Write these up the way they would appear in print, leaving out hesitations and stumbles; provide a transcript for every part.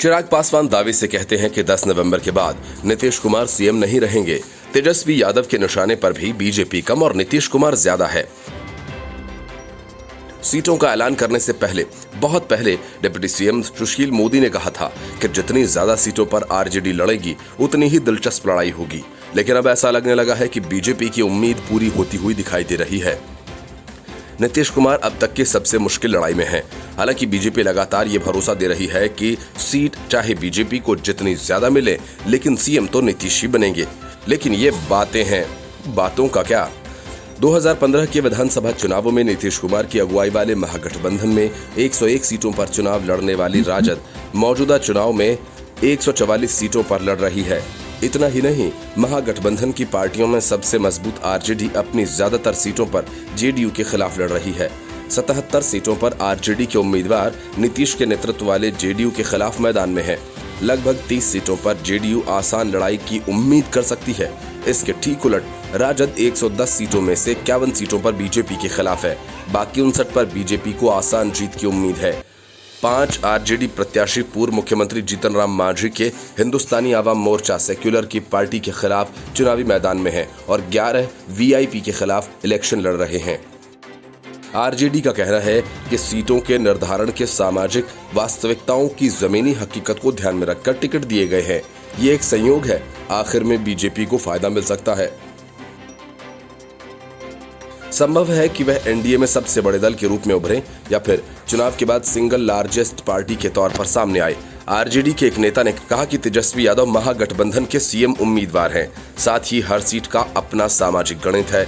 चिराग पासवान दावे से कहते हैं कि 10 नवंबर के बाद नीतीश कुमार सीएम नहीं रहेंगे। तेजस्वी यादव के निशाने पर भी बीजेपी कम और नीतीश कुमार ज्यादा है। सीटों का ऐलान करने से पहले, बहुत पहले, डिप्टी सीएम सुशील मोदी ने कहा था कि जितनी ज्यादा सीटों पर आरजेडी लड़ेगी उतनी ही दिलचस्प लड़ाई होगी। लेकिन अब ऐसा लगने लगा है कि बीजेपी की उम्मीद पूरी होती हुई दिखाई दे रही है। नीतीश कुमार अब तक की सबसे मुश्किल लड़ाई में हैं। हालांकि बीजेपी लगातार ये भरोसा दे रही है कि सीट चाहे बीजेपी को जितनी ज्यादा मिले, लेकिन सीएम तो नीतीश ही बनेंगे। लेकिन ये बातें हैं, बातों का क्या। 2015 के विधानसभा चुनावों में नीतीश कुमार की अगुवाई वाले महागठबंधन में 101 सीटों पर चुनाव लड़ने वाली राजद मौजूदा चुनाव में 144 सीटों पर लड़ रही है। इतना ही नहीं, महागठबंधन की पार्टियों में सबसे मजबूत आरजेडी अपनी ज्यादातर सीटों पर जेडीयू के खिलाफ लड़ रही है। 77 सीटों पर आरजेडी के उम्मीदवार नीतीश के नेतृत्व वाले जेडीयू के खिलाफ मैदान में है। लगभग 30 सीटों पर जेडीयू आसान लड़ाई की उम्मीद कर सकती है। इसके ठीक उलट राजद 110 सीटों में से 51 सीटों पर बीजेपी के खिलाफ है। बाकी 59 पर बीजेपी को आसान जीत की उम्मीद है। 5 आरजेडी प्रत्याशी पूर्व मुख्यमंत्री जीतन राम मांझी के हिंदुस्तानी आवाम मोर्चा सेक्युलर की पार्टी के खिलाफ चुनावी मैदान में हैं और 11 वीआईपी के खिलाफ इलेक्शन लड़ रहे हैं। आरजेडी का कहना है कि सीटों के निर्धारण के सामाजिक वास्तविकताओं की जमीनी हकीकत को ध्यान में रखकर टिकट दिए गए हैं। ये एक संयोग है, आखिर में बीजेपी को फायदा मिल सकता है। संभव है कि वह एनडीए में सबसे बड़े दल के रूप में उभरे या फिर चुनाव के बाद सिंगल लार्जेस्ट पार्टी के तौर पर सामने आए। आरजेडी के एक नेता ने कहा कि तेजस्वी यादव महागठबंधन के सीएम उम्मीदवार हैं। साथ ही हर सीट का अपना सामाजिक गणित है।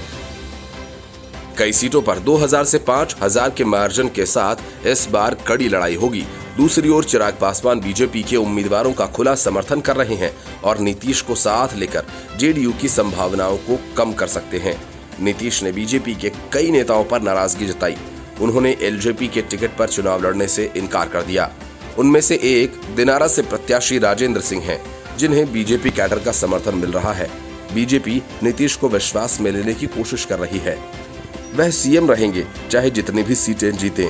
कई सीटों पर 2000 से 5000 के मार्जिन के साथ इस बार कड़ी लड़ाई होगी। दूसरी ओर चिराग पासवान बीजेपी के उम्मीदवारों का खुला समर्थन कर रहे हैं और नीतीश को साथ लेकर जेडीयू की संभावनाओं को कम कर सकते हैं। नीतीश ने बीजेपी के कई नेताओं पर नाराजगी जताई। उन्होंने एलजेपी के टिकट पर चुनाव लड़ने से इनकार कर दिया। उनमें से एक दिनारा से प्रत्याशी राजेंद्र सिंह हैं, जिन्हें बीजेपी कैडर का समर्थन मिल रहा है। बीजेपी नीतीश को विश्वास में लेने की कोशिश कर रही है। वह सीएम रहेंगे चाहे जितनी भी सीटें जीतें।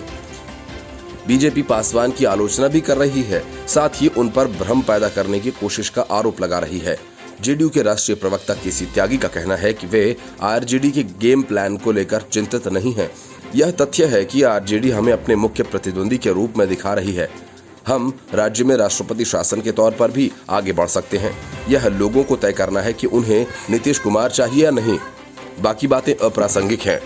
बीजेपी पासवान की आलोचना भी कर रही है, साथ ही उन पर भ्रम पैदा करने की कोशिश का आरोप लगा रही है। जेडीयू के राष्ट्रीय प्रवक्ता केसी त्यागी का कहना है कि वे आरजेडी के गेम प्लान को लेकर चिंतित नहीं हैं। यह तथ्य है कि आरजेडी हमें अपने मुख्य प्रतिद्वंदी के रूप में दिखा रही है। हम राज्य में राष्ट्रपति शासन के तौर पर भी आगे बढ़ सकते हैं। यह लोगों को तय करना है कि उन्हें नीतीश कुमार चाहिए या नहीं। बाकी बातें अप्रासंगिक हैं।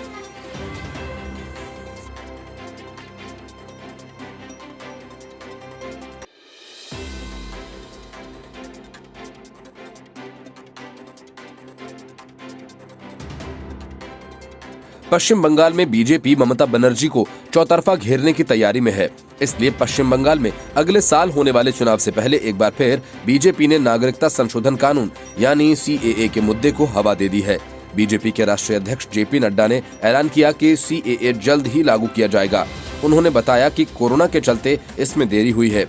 पश्चिम बंगाल में बीजेपी ममता बनर्जी को चौतरफा घेरने की तैयारी में है। इसलिए पश्चिम बंगाल में अगले साल होने वाले चुनाव से पहले एक बार फिर बीजेपी ने नागरिकता संशोधन कानून यानी सीएए के मुद्दे को हवा दे दी है। बीजेपी के राष्ट्रीय अध्यक्ष जेपी नड्डा ने ऐलान किया कि सीएए जल्द ही लागू किया जाएगा। उन्होंने बताया कि कोरोना के चलते इसमें देरी हुई है।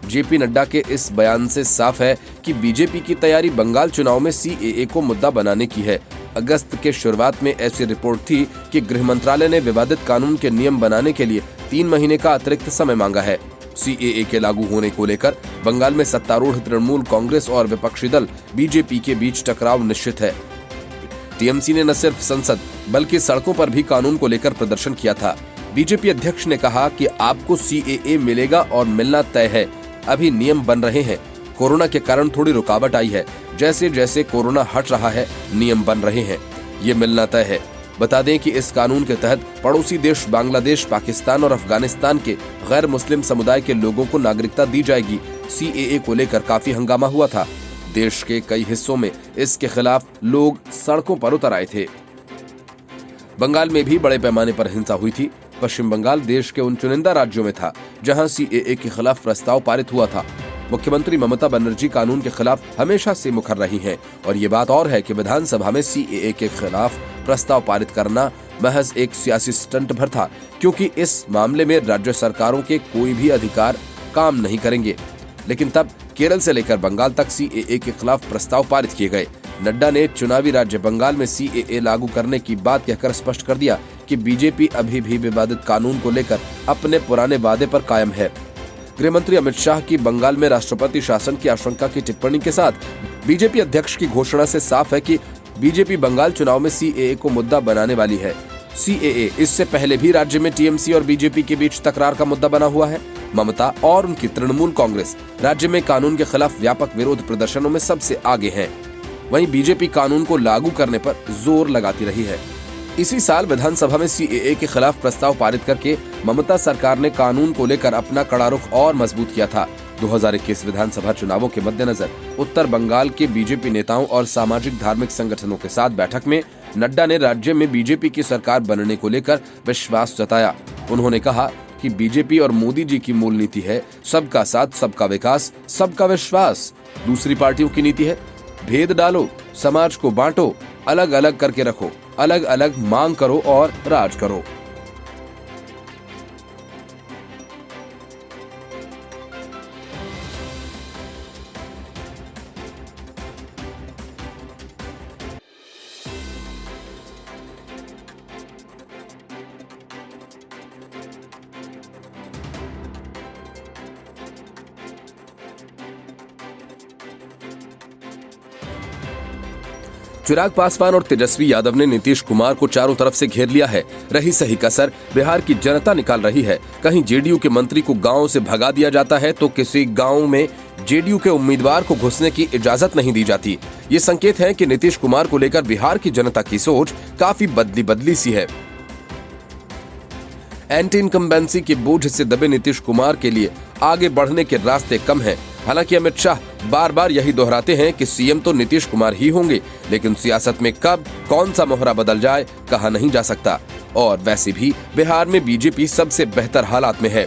जेपी नड्डा के इस बयान से साफ है कि बीजेपी की तैयारी बंगाल चुनाव में सीएए को मुद्दा बनाने की है। अगस्त के शुरुआत में ऐसी रिपोर्ट थी कि गृह मंत्रालय ने विवादित कानून के नियम बनाने के लिए 3 महीने का अतिरिक्त समय मांगा है। सीएए के लागू होने को लेकर बंगाल में सत्तारूढ़ तृणमूल कांग्रेस और विपक्षी दल बीजेपी के बीच टकराव निश्चित है। टीएमसी ने न सिर्फ संसद बल्कि सड़कों पर भी कानून को लेकर प्रदर्शन किया था। बीजेपी अध्यक्ष ने कहा कि आपको सीएए मिलेगा और मिलना तय है। अभी नियम बन रहे हैं। कोरोना के कारण थोड़ी रुकावट आई है। जैसे जैसे कोरोना हट रहा है, नियम बन रहे हैं। ये मिलना तय है। बता दें कि इस कानून के तहत पड़ोसी देश बांग्लादेश, पाकिस्तान और अफगानिस्तान के गैर मुस्लिम समुदाय के लोगों को नागरिकता दी जाएगी। सीएए को लेकर काफी हंगामा हुआ था। देश के कई हिस्सों में इसके खिलाफ लोग सड़कों पर उतर आए थे। बंगाल में भी बड़े पैमाने पर हिंसा हुई थी। पश्चिम बंगाल देश के उन चुनिंदा राज्यों में था जहां सीएए के खिलाफ प्रस्ताव पारित हुआ था। मुख्यमंत्री ममता बनर्जी कानून के खिलाफ हमेशा से मुखर रही हैं और ये बात और है कि विधानसभा में सीएए के खिलाफ प्रस्ताव पारित करना महज एक सियासी स्टंट भर था, क्योंकि इस मामले में राज्य सरकारों के कोई भी अधिकार काम नहीं करेंगे। लेकिन तब केरल से लेकर बंगाल तक सीएए के खिलाफ प्रस्ताव पारित किए गए। नड्डा ने चुनावी राज्य बंगाल में सीएए लागू करने की बात कहकर स्पष्ट कर दिया कि बीजेपी अभी भी विवादित कानून को लेकर अपने पुराने वादे पर कायम है। गृह मंत्री अमित शाह की बंगाल में राष्ट्रपति शासन की आशंका की टिप्पणी के साथ बीजेपी अध्यक्ष की घोषणा से साफ है कि बीजेपी बंगाल चुनाव में सीएए को मुद्दा बनाने वाली है। सीएए इससे पहले भी राज्य में टीएमसी और बीजेपी के बीच तकरार का मुद्दा बना हुआ है। ममता और उनकी तृणमूल कांग्रेस राज्य में कानून के खिलाफ व्यापक विरोध प्रदर्शनों में सबसे आगे है। वहीं बीजेपी कानून को लागू करने पर जोर लगाती रही है। इसी साल विधानसभा में सीएए के खिलाफ प्रस्ताव पारित करके ममता सरकार ने कानून को लेकर अपना कड़ा रुख और मजबूत किया था। 2021 विधानसभा चुनावों के मद्देनजर उत्तर बंगाल के बीजेपी नेताओं और सामाजिक धार्मिक संगठनों के साथ बैठक में नड्डा ने राज्य में बीजेपी की सरकार बनने को लेकर विश्वास जताया। उन्होंने कहा कि बीजेपी और मोदी जी की मूल नीति है सबका साथ, सबका विकास, सबका विश्वास। दूसरी पार्टियों की नीति है भेद डालो, समाज को बांटो, अलग अलग करके रखो, अलग अलग मांग करो और राज करो। चिराग पासवान और तेजस्वी यादव ने नीतीश कुमार को चारों तरफ से घेर लिया है। रही सही कसर बिहार की जनता निकाल रही है। कहीं जेडीयू के मंत्री को गांव से भगा दिया जाता है तो किसी गांव में जेडीयू के उम्मीदवार को घुसने की इजाजत नहीं दी जाती। ये संकेत है कि नीतीश कुमार को लेकर बिहार की जनता की सोच काफी बदली सी है। एंटी इनकम्बेंसी के बोझ से दबे नीतीश कुमार के लिए आगे बढ़ने के रास्ते कम हैं। हालांकि अमित शाह बार बार यही दोहराते हैं कि सीएम तो नीतीश कुमार ही होंगे, लेकिन सियासत में कब कौन सा मोहरा बदल जाए कहा नहीं जा सकता। और वैसे भी बिहार में बीजेपी सबसे बेहतर हालात में है।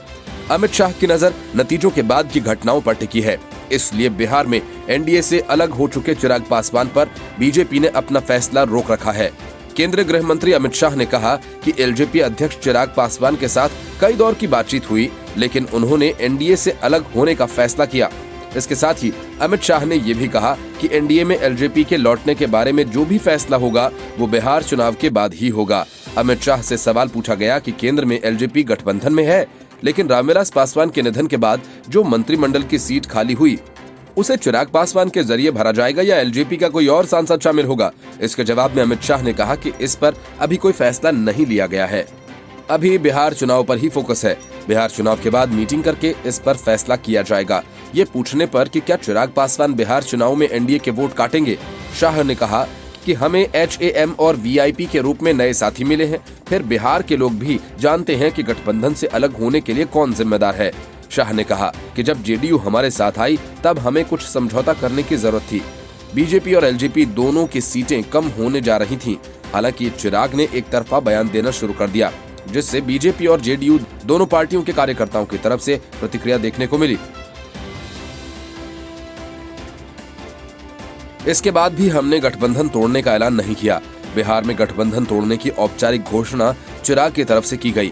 अमित शाह की नजर नतीजों के बाद की घटनाओं पर टिकी है। इसलिए बिहार में एनडीए से अलग हो चुके चिराग पासवान पर बीजेपी ने अपना फैसला रोक रखा है। केंद्रीय गृह मंत्री अमित शाह ने कहा कि एलजेपी अध्यक्ष चिराग पासवान के साथ कई दौर की बातचीत हुई, लेकिन उन्होंने एनडीए से अलग होने का फैसला किया। इसके साथ ही अमित शाह ने ये भी कहा कि एनडीए में एलजेपी के लौटने के बारे में जो भी फैसला होगा वो बिहार चुनाव के बाद ही होगा। अमित शाह से सवाल पूछा गया कि केंद्र में एलजेपी गठबंधन में है, लेकिन रामविलास पासवान के निधन के बाद जो मंत्रिमंडल की सीट खाली हुई उसे चिराग पासवान के जरिए भरा जाएगा या एलजेपी का कोई और सांसद शामिल होगा। इसके जवाब में अमित शाह ने कहा कि इस पर अभी कोई फैसला नहीं लिया गया है, अभी बिहार चुनाव पर ही फोकस है। बिहार चुनाव के बाद मीटिंग करके इस पर फैसला किया जाएगा। ये पूछने पर कि क्या चिराग पासवान बिहार चुनाव में एनडीए के वोट काटेंगे, शाह ने कहा कि हमें एचएएम और वीआईपी के रूप में नए साथी मिले हैं, फिर बिहार के लोग भी जानते हैं कि गठबंधन से अलग होने के लिए कौन जिम्मेदार है। शाह ने कहा कि जब जेडीयू हमारे साथ आई तब हमें कुछ समझौता करने की जरूरत थी। बीजेपी और एलजेपी दोनों की सीटें कम होने जा रही थीं। हालांकि चिराग ने एक तरफा बयान देना शुरू कर दिया, जिससे बीजेपी और जेडीयू दोनों पार्टियों के कार्यकर्ताओं की तरफ से प्रतिक्रिया देखने को मिली। इसके बाद भी हमने गठबंधन तोड़ने का ऐलान नहीं किया। बिहार में गठबंधन तोड़ने की औपचारिक घोषणा चिराग की तरफ से की गई।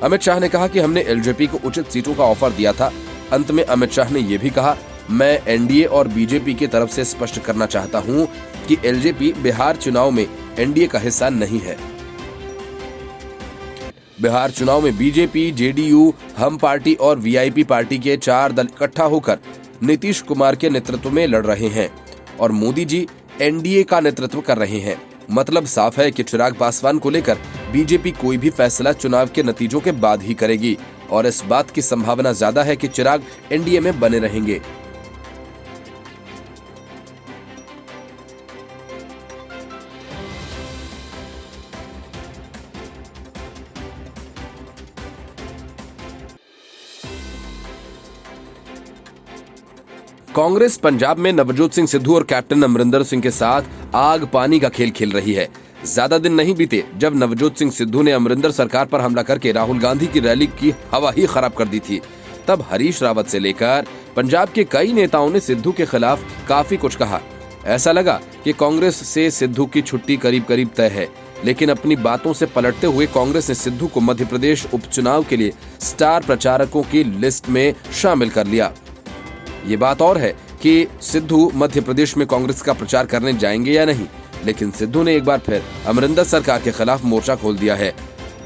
अमित शाह ने कहा कि हमने एलजेपी को उचित सीटों का ऑफर दिया था। अंत में अमित शाह ने यह भी कहा, मैं एनडीए और बीजेपी की तरफ से स्पष्ट करना चाहता हूं कि एलजेपी बिहार चुनाव में एनडीए का हिस्सा नहीं है। बिहार चुनाव में बीजेपी, जेडीयू, हम पार्टी और वीआईपी पार्टी के 4 दल इकट्ठा होकर नीतीश कुमार के नेतृत्व में लड़ रहे हैं और मोदी जी एनडीए का नेतृत्व कर रहे हैं। मतलब साफ है कि चिराग पासवान को लेकर बीजेपी कोई भी फैसला चुनाव के नतीजों के बाद ही करेगी और इस बात की संभावना ज्यादा है कि चिराग एनडीए में बने रहेंगे। कांग्रेस पंजाब में नवजोत सिंह सिद्धू और कैप्टन अमरिंदर सिंह के साथ आग पानी का खेल खेल रही है। ज्यादा दिन नहीं बीते जब नवजोत सिंह सिद्धू ने अमरिंदर सरकार पर हमला करके राहुल गांधी की रैली की हवा ही खराब कर दी थी। तब हरीश रावत से लेकर पंजाब के कई नेताओं ने सिद्धू के खिलाफ काफी कुछ कहा। ऐसा लगा कि कांग्रेस से सिद्धू की छुट्टी करीब करीब तय है, लेकिन अपनी बातों से पलटते हुए कांग्रेस ने सिद्धू को मध्य प्रदेश उपचुनाव के लिए स्टार प्रचारकों की लिस्ट में शामिल कर लिया। ये बात और है कि सिद्धू मध्य प्रदेश में कांग्रेस का प्रचार करने जाएंगे या नहीं, लेकिन सिद्धू ने एक बार फिर अमरिंदर सरकार के खिलाफ मोर्चा खोल दिया है।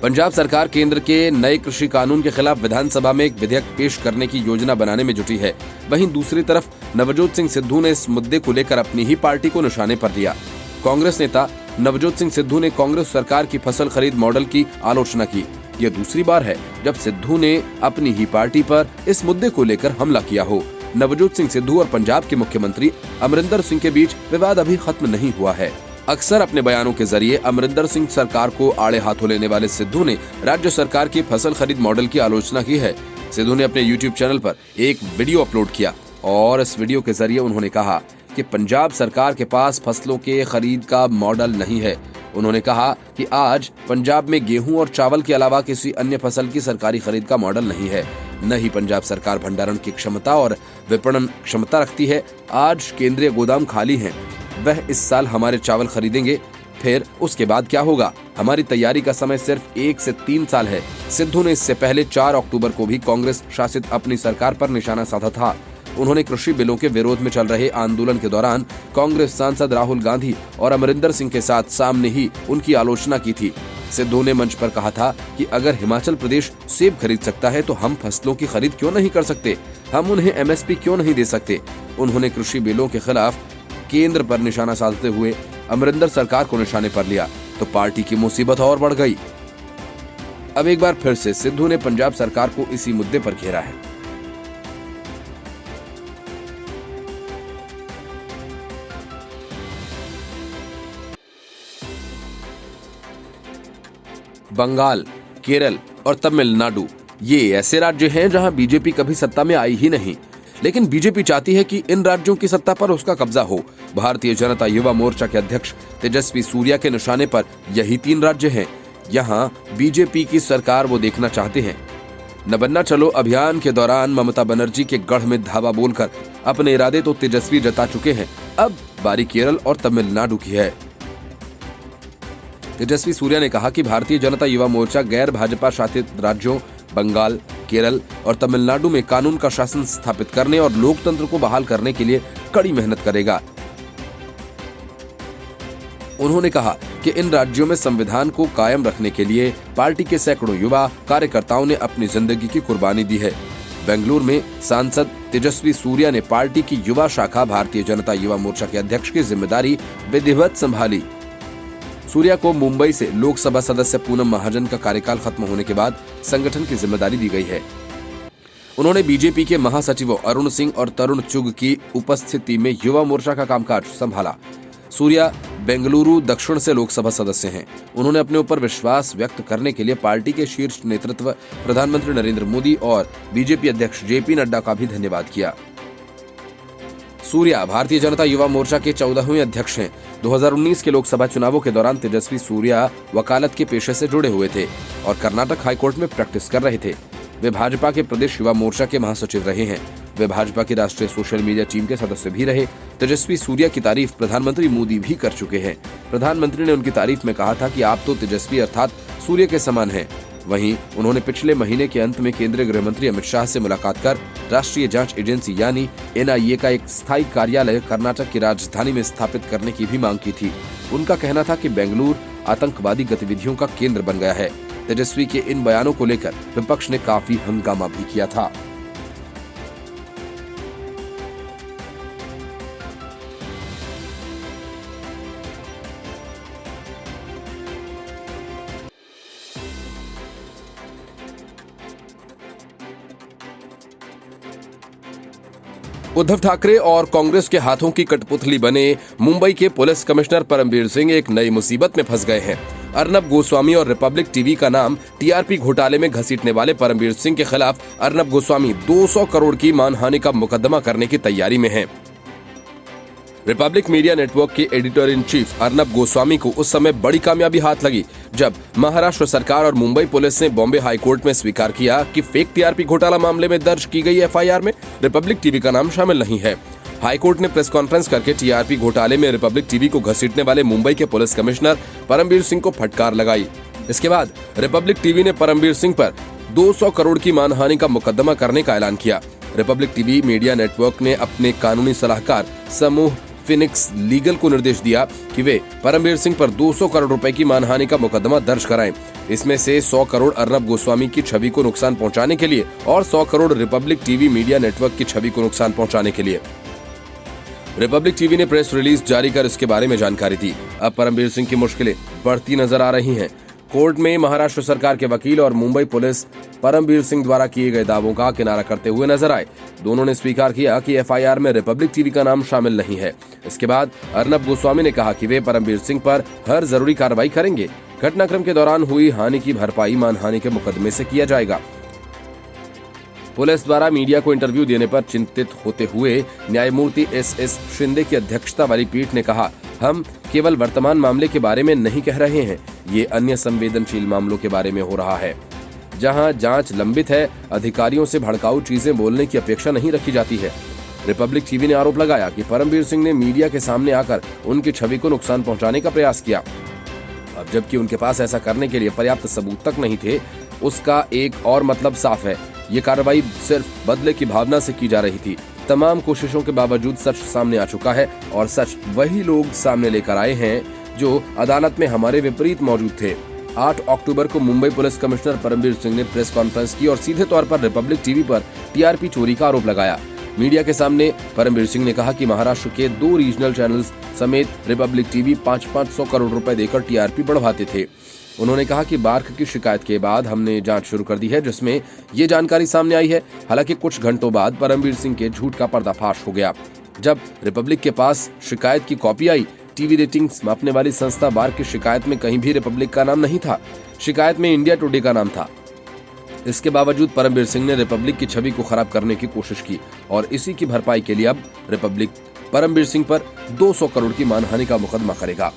पंजाब सरकार केंद्र के नए कृषि कानून के खिलाफ विधानसभा में एक विधेयक पेश करने की योजना बनाने में जुटी है। वहीं दूसरी तरफ नवजोत सिंह सिद्धू ने इस मुद्दे को लेकर अपनी ही पार्टी को निशाने पर लिया। कांग्रेस नेता नवजोत सिंह सिद्धू ने कांग्रेस सरकार की फसल खरीद मॉडल की आलोचना की। यह दूसरी बार है जब सिद्धू ने अपनी ही पार्टी पर इस मुद्दे को लेकर हमला किया हो। नवजोत सिंह सिद्धू और पंजाब के मुख्यमंत्री अमरिंदर सिंह के बीच विवाद अभी खत्म नहीं हुआ है। अक्सर अपने बयानों के जरिए अमरिंदर सिंह सरकार को आड़े हाथों लेने वाले सिद्धू ने राज्य सरकार की फसल खरीद मॉडल की आलोचना की है। सिद्धू ने अपने YouTube चैनल पर एक वीडियो अपलोड किया और इस वीडियो के जरिए उन्होंने कहा कि पंजाब सरकार के पास फसलों के खरीद का मॉडल नहीं है। उन्होंने कहा कि आज पंजाब में गेहूं और चावल के अलावा किसी अन्य फसल की सरकारी खरीद का मॉडल नहीं है। न ही पंजाब सरकार भंडारण की क्षमता और विपणन क्षमता रखती है। आज केंद्रीय गोदाम खाली हैं। वह इस साल हमारे चावल खरीदेंगे, फिर उसके बाद क्या होगा? हमारी तैयारी का समय सिर्फ 1 से 3 साल है। सिद्धू ने इससे पहले 4 अक्टूबर को भी कांग्रेस शासित अपनी सरकार पर निशाना साधा था। उन्होंने कृषि बिलों के विरोध में चल रहे आंदोलन के दौरान कांग्रेस सांसद राहुल गांधी और अमरिंदर सिंह के साथ सामने ही उनकी आलोचना की थी। सिद्धू ने मंच पर कहा था कि अगर हिमाचल प्रदेश सेब खरीद सकता है तो हम फसलों की खरीद क्यों नहीं कर सकते? हम उन्हें MSP क्यों नहीं दे सकते? उन्होंने कृषि बिलों के खिलाफ केंद्र पर निशाना साधते हुए अमरिंदर सरकार को निशाने पर लिया तो पार्टी की मुसीबत और बढ़ गई। अब एक बार फिर से सिद्धू ने पंजाब सरकार को इसी मुद्दे पर घेरा है। बंगाल, केरल और तमिलनाडु ये ऐसे राज्य हैं जहां बीजेपी कभी सत्ता में आई ही नहीं, लेकिन बीजेपी चाहती है कि इन राज्यों की सत्ता पर उसका कब्जा हो। भारतीय जनता युवा मोर्चा के अध्यक्ष तेजस्वी सूर्या के निशाने पर यही 3 राज्य हैं। यहां बीजेपी की सरकार वो देखना चाहते हैं। न बनना चलो अभियान के दौरान ममता बनर्जी के गढ़ में धावा बोलकर अपने इरादे तो तेजस्वी जता चुके हैं। अब बारी केरल और तमिलनाडु की है। तेजस्वी सूर्या ने कहा कि भारतीय जनता युवा मोर्चा गैर भाजपा शासित राज्यों बंगाल, केरल और तमिलनाडु में कानून का शासन स्थापित करने और लोकतंत्र को बहाल करने के लिए कड़ी मेहनत करेगा। उन्होंने कहा कि इन राज्यों में संविधान को कायम रखने के लिए पार्टी के सैकड़ों युवा कार्यकर्ताओं ने अपनी जिंदगी की कुर्बानी दी है। बेंगलुरु में सांसद तेजस्वी सूर्या ने पार्टी की युवा शाखा भारतीय जनता युवा मोर्चा के अध्यक्ष की जिम्मेदारी विधिवत संभाली। सूर्या को मुंबई से लोकसभा सदस्य पूनम महाजन का कार्यकाल खत्म होने के बाद संगठन की जिम्मेदारी दी गई है। उन्होंने बीजेपी के महासचिवों अरुण सिंह और तरुण चुग की उपस्थिति में युवा मोर्चा का कामकाज संभाला। सूर्या बेंगलुरु दक्षिण से लोकसभा सदस्य हैं। उन्होंने अपने ऊपर विश्वास व्यक्त करने के लिए पार्टी के शीर्ष नेतृत्व प्रधानमंत्री नरेंद्र मोदी और बीजेपी अध्यक्ष JP नड्डा का भी धन्यवाद किया। सूर्या भारतीय जनता युवा मोर्चा के 14वें अध्यक्ष हैं। 2019 के लोकसभा चुनावों के दौरान तेजस्वी सूर्या वकालत के पेशे से जुड़े हुए थे और कर्नाटक हाईकोर्ट में प्रैक्टिस कर रहे थे। वे भाजपा के प्रदेश युवा मोर्चा के महासचिव रहे हैं। वे भाजपा की राष्ट्रीय सोशल मीडिया टीम के सदस्य भी रहे। तेजस्वी सूर्या की तारीफ प्रधानमंत्री मोदी भी कर चुके हैं। प्रधानमंत्री ने उनकी तारीफ में कहा था कि आप तो तेजस्वी अर्थात सूर्य के समान हैं। वहीं उन्होंने पिछले महीने के अंत में केंद्रीय गृह मंत्री अमित शाह से मुलाकात कर राष्ट्रीय जांच एजेंसी यानी NIA का एक स्थायी कार्यालय कर्नाटक की राजधानी में स्थापित करने की भी मांग की थी। उनका कहना था कि बेंगलुरु आतंकवादी गतिविधियों का केंद्र बन गया है। तेजस्वी के इन बयानों को लेकर विपक्ष ने काफी हंगामा भी किया था। उद्धव ठाकरे और कांग्रेस के हाथों की कठपुतली बने मुंबई के पुलिस कमिश्नर परमबीर सिंह एक नई मुसीबत में फंस गए हैं। अर्नब गोस्वामी और रिपब्लिक टीवी का नाम TRP घोटाले में घसीटने वाले परमबीर सिंह के खिलाफ अर्नब गोस्वामी 200 करोड़ की मानहानि का मुकदमा करने की तैयारी में हैं। रिपब्लिक मीडिया नेटवर्क के editor in chief Arnab Goswami को उस समय बड़ी कामयाबी हाथ लगी जब महाराष्ट्र सरकार और मुंबई पुलिस ने बॉम्बे हाई कोर्ट में स्वीकार किया कि फेक TRP घोटाला मामले में दर्ज की गई FIR में रिपब्लिक टीवी का नाम शामिल नहीं है। हाई कोर्ट ने प्रेस कॉन्फ्रेंस करके TRP घोटाले में रिपब्लिक टीवी को घसीटने वाले मुंबई के पुलिस कमिश्नर परमबीर सिंह को फटकार लगाई। इसके बाद रिपब्लिक टीवी ने परमबीर सिंह पर 200 करोड़ की मानहानि का मुकदमा करने का ऐलान किया। रिपब्लिक टीवी मीडिया नेटवर्क ने अपने कानूनी सलाहकार समूह फिनिक्स लीगल को निर्देश दिया कि वे परमबीर सिंह पर 200 करोड़ रुपए की मानहानि का मुकदमा दर्ज कराएं। इसमें से 100 करोड़ अर्नब गोस्वामी की छवि को नुकसान पहुंचाने के लिए और 100 crore Republic TV media network की छवि को नुकसान पहुंचाने के लिए। रिपब्लिक टीवी ने प्रेस रिलीज जारी कर इसके बारे में जानकारी दी। अब परमबीर सिंह की मुश्किलें बढ़ती नजर आ रही हैं। कोर्ट में महाराष्ट्र सरकार के वकील और मुंबई पुलिस परमबीर सिंह द्वारा किए गए दावों का किनारा करते हुए नजर आए। दोनों ने स्वीकार किया कि एफआईआर में रिपब्लिक टीवी का नाम शामिल नहीं है। इसके बाद अर्नब गोस्वामी ने कहा कि वे परमबीर सिंह पर हर जरूरी कार्रवाई करेंगे। घटनाक्रम के दौरान हुई हानि की भरपाई मानहानि के मुकदमे से किया जाएगा। पुलिस द्वारा मीडिया को इंटरव्यू देने पर चिंतित होते हुए न्यायमूर्ति एस शिंदे की अध्यक्षता वाली पीठ ने कहा, हम केवल वर्तमान मामले के बारे में नहीं कह रहे हैं, ये अन्य संवेदनशील मामलों के बारे में हो रहा है। जहां जांच लंबित है, अधिकारियों से भड़काऊ चीजें बोलने की अपेक्षा नहीं रखी जाती है। रिपब्लिक टीवी ने आरोप लगाया कि परमबीर सिंह ने मीडिया के सामने आकर उनकी छवि को नुकसान पहुंचाने का प्रयास किया। अब जबकि उनके पास ऐसा करने के लिए पर्याप्त सबूत तक नहीं थे, उसका एक और मतलब साफ है, ये कार्रवाई सिर्फ बदले की भावना से की जा रही थी। तमाम कोशिशों के बावजूद सच सामने आ चुका है और सच वही लोग सामने लेकर आए हैं जो अदालत में हमारे विपरीत मौजूद थे। 8 अक्टूबर को मुंबई पुलिस कमिश्नर परमबीर सिंह ने प्रेस कॉन्फ्रेंस की और सीधे तौर पर रिपब्लिक टीवी पर टीआरपी चोरी का आरोप लगाया। मीडिया के सामने परमबीर सिंह ने कहा कि महाराष्ट्र के 2 रीजनल चैनल्स समेत रिपब्लिक टीवी 500 करोड़ रुपए देकर टीआरपी बढ़वाते थे। उन्होंने कहा कि बार्क की शिकायत के बाद हमने जांच शुरू कर दी है, जिसमें ये जानकारी सामने आई है। हालांकि कुछ घंटों बाद परमबीर सिंह के झूठ का पर्दाफाश हो गया। जब रिपब्लिक के पास शिकायत की कॉपी आई, टीवी रेटिंग्स मापने वाली संस्था बार्क की शिकायत में कहीं भी रिपब्लिक का नाम नहीं था। शिकायत में इंडिया टुडे का नाम था। इसके बावजूद परमबीर सिंह ने रिपब्लिक की छवि को खराब करने की कोशिश की और इसी की भरपाई के लिए अब रिपब्लिक परमबीर सिंह पर 200 करोड़ की मानहानि का मुकदमा करेगा।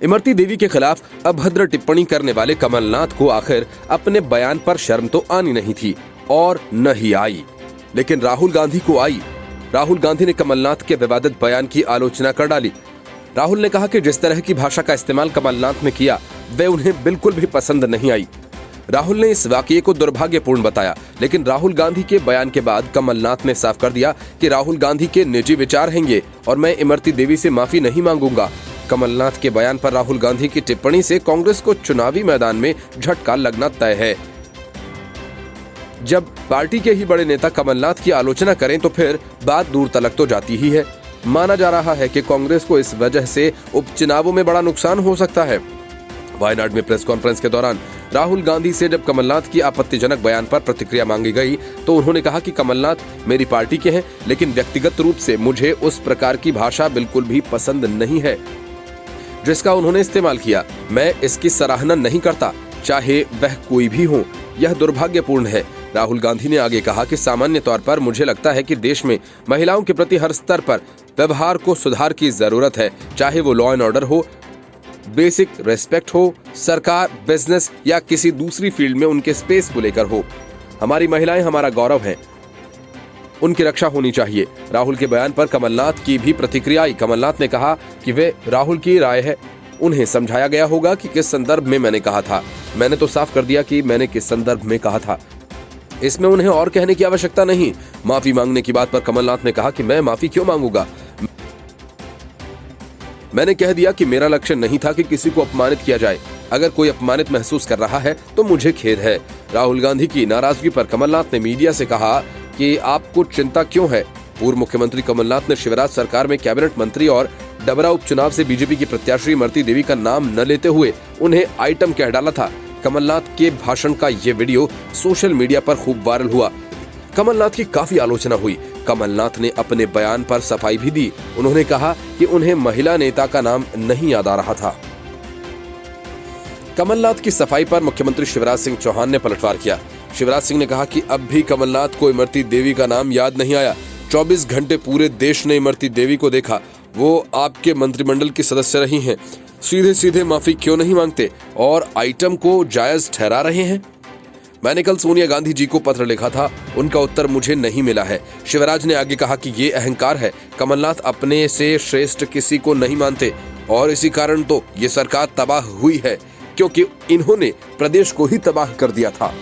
इमरती देवी के खिलाफ अभद्र टिप्पणी करने वाले कमलनाथ को आखिर अपने बयान पर शर्म तो आनी नहीं थी और न ही आई, लेकिन राहुल गांधी को आई। राहुल गांधी ने कमलनाथ के विवादित बयान की आलोचना कर डाली। राहुल ने कहा कि जिस तरह की भाषा का इस्तेमाल कमलनाथ ने किया वे उन्हें बिल्कुल भी पसंद नहीं आई। राहुल ने इस वाकये को दुर्भाग्यपूर्ण बताया, लेकिन राहुल गांधी के बयान के बाद कमलनाथ ने साफ कर दिया कि राहुल गांधी के निजी विचार हैंगे और मैं इमरती देवी से माफी नहीं मांगूंगा। कमलनाथ के बयान पर राहुल गांधी की टिप्पणी से कांग्रेस को चुनावी मैदान में झटका लगना तय है। जब पार्टी के ही बड़े नेता कमलनाथ की आलोचना करें तो फिर बात दूर तलक तो जाती ही है। माना जा रहा है कि कांग्रेस को इस वजह से उपचुनावों में बड़ा नुकसान हो सकता है। वायनाड में प्रेस कॉन्फ्रेंस के दौरान राहुल गांधी से जब कमलनाथ की आपत्तिजनक बयान पर प्रतिक्रिया मांगी गई तो उन्होंने कहा कि कमलनाथ मेरी पार्टी के हैं, लेकिन व्यक्तिगत रूप से मुझे उस प्रकार की भाषा बिल्कुल भी पसंद नहीं है जिसका उन्होंने इस्तेमाल किया। मैं इसकी सराहना नहीं करता, चाहे वह कोई भी हो। यह दुर्भाग्यपूर्ण है। राहुल गांधी ने आगे कहा कि सामान्य तौर पर मुझे लगता है कि देश में महिलाओं के प्रति हर स्तर पर व्यवहार को सुधार की जरूरत है, चाहे वो लॉ एंड ऑर्डर हो, बेसिक रेस्पेक्ट हो, सरकार, बिजनेस या किसी दूसरी फील्ड में उनके स्पेस को लेकर हो। हमारी महिलाएं हमारा गौरव हैं, उनकी रक्षा होनी चाहिए। राहुल के बयान पर कमलनाथ की भी प्रतिक्रिया आई। कमलनाथ ने कहा कि वे राहुल की राय है, उन्हें समझाया गया होगा कि किस संदर्भ में मैंने कहा था। मैंने तो साफ कर दिया कि मैंने किस संदर्भ में कहा था, इसमें उन्हें और कहने की आवश्यकता नहीं। माफी मांगने की बात पर कमलनाथ ने कहा कि मैं माफी क्यों मांगूंगा, मैंने कह दिया कि मेरा लक्ष्य नहीं था कि किसी को अपमानित किया जाए। अगर कोई अपमानित महसूस कर रहा है तो मुझे खेद है। राहुल गांधी की नाराजगी पर कमलनाथ ने मीडिया से कहा कि आपको चिंता क्यों है। पूर्व मुख्यमंत्री कमलनाथ ने शिवराज सरकार में कैबिनेट मंत्री और डबरा उपचुनाव से बीजेपी की प्रत्याशी इमरती देवी का नाम न लेते हुए उन्हें आइटम कह डाला था। कमलनाथ के भाषण का ये वीडियो सोशल मीडिया पर खूब वायरल हुआ। कमलनाथ की काफी आलोचना हुई। कमलनाथ ने अपने बयान पर सफाई भी दी। उन्होंने कहा कि उन्हें महिला नेता का नाम नहीं याद आ रहा था। कमलनाथ की सफाई पर मुख्यमंत्री शिवराज सिंह चौहान ने पलटवार किया। शिवराज सिंह ने कहा कि अब भी कमलनाथ को इमरती देवी का नाम याद नहीं आया। 24 घंटे पूरे देश ने इमरती देवी को देखा, वो आपके मंत्रिमंडल की सदस्य रही हैं। सीधे सीधे माफी क्यों नहीं मांगते और आइटम को जायज ठहरा रहे हैं। मैंने कल सोनिया गांधी जी को पत्र लिखा था, उनका उत्तर मुझे नहीं मिला है। शिवराज ने आगे कहा कि ये अहंकार है। कमलनाथ अपने से श्रेष्ठ किसी को नहीं मानते और इसी कारण तो ये सरकार तबाह हुई है, क्योंकि इन्होंने प्रदेश को ही तबाह कर दिया था।